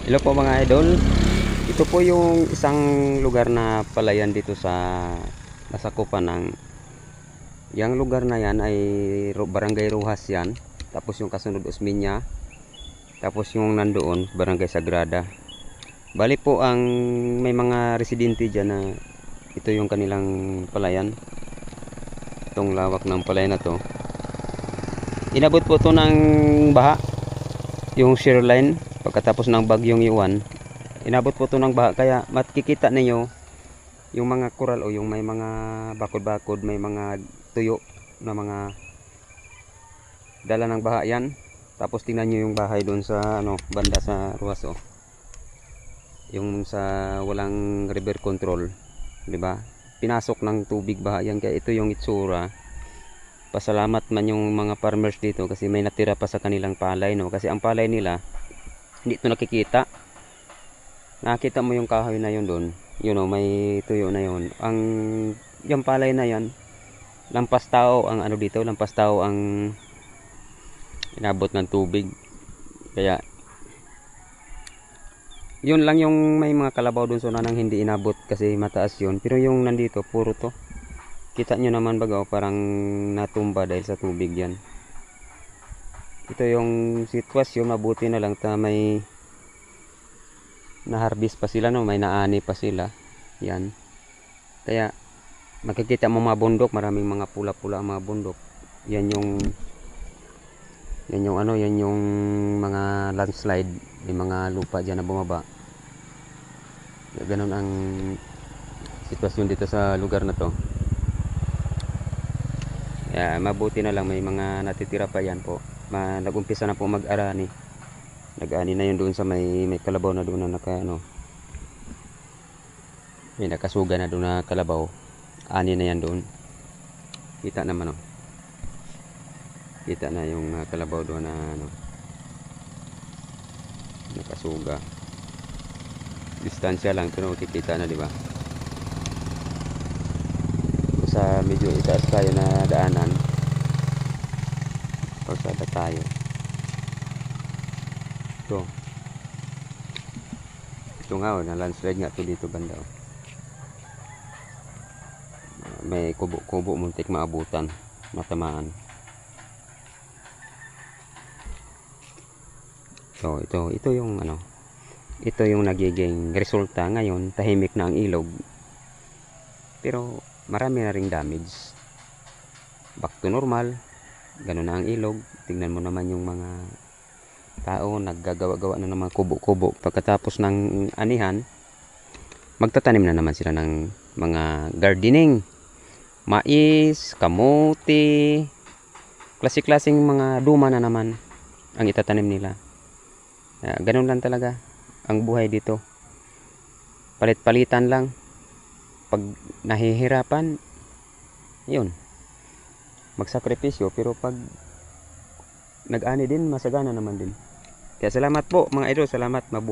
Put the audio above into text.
Hello po mga idol. Ito po yung isang lugar na palayan dito sa nasakupan ng yang lugar na yan ay Barangay Rojas yan. Tapos yung kasunod Osmeña. Tapos yung nandoon Barangay Sagrada. Bali po ang may mga residente dyan na ito yung kanilang palayan. Itong lawak ng palayan na to. Inabot po to ng baha. Yung shoreline pagkatapos ng bagyong Iwan, inabot po to ng baha, kaya makikita ninyo yung mga coral o yung may mga bakod-bakod, may mga tuyo na mga dala ng baha yan. Tapos tingnan nyo yung bahay doon sa banda sa Ruas, yung sa walang river control, di ba? Pinasok ng tubig baha yan, kaya ito yung itsura. Pasalamat man yung mga farmers dito kasi may natira pa sa kanilang palay, kasi ang palay nila hindi ito nakikita. Nakita mo yung kahoy na yun doon, may tuyo na yun. Yung palay na yan, lampas tao ang lampas tao ang inabot ng tubig. Kaya yun lang yung may mga kalabaw doon, so nang hindi inabot kasi mataas yun. Pero yung nandito puro to, kita nyo naman baga, parang natumba dahil sa tubig yan. Ito yung sitwasyon. Mabuti na lang may na-harvest pa sila, may naani pa sila yan. Kaya makikita mo mga bundok, maraming mga pula-pula mga bundok. Yan yung mga landslide, may mga lupa dyan na bumaba. Ganun ang sitwasyon dito sa lugar na to. Kaya mabuti na lang may mga natitira pa yan po. Nag-umpisa na po mag-arani. Nag-ani na yun doon sa may kalabaw na doon na may nakasuga na doon na kalabaw. Ani na yan doon. Kita naman kita na yung kalabaw doon na nakasuga. Distansya lang pero makikita na, di ba? Sa medyo itaas tayo na daanan, pagsada tayo. Ito nga na landslide nga to dito banda. May kubo-kubo, muntik maabutan, matamaan. So ito yung ito yung nagiging resulta ngayon. Tahimik na ang ilog, pero marami na ring damage. Back to normal, ganun na ang ilog. Tingnan mo naman yung mga tao naggagawa-gawa na ng mga kubo-kubo. Pagkatapos ng anihan, magtatanim na naman sila ng mga gardening, mais, kamote, klase-klaseng mga duma na naman ang itatanim nila. Ganun lang talaga ang buhay dito. Palit-palitan lang. Pag nahihirapan, yun, magsakripisyo. Pero pag nag-ani din, masagana naman din. Kaya salamat po mga idol, salamat. Mabuhay.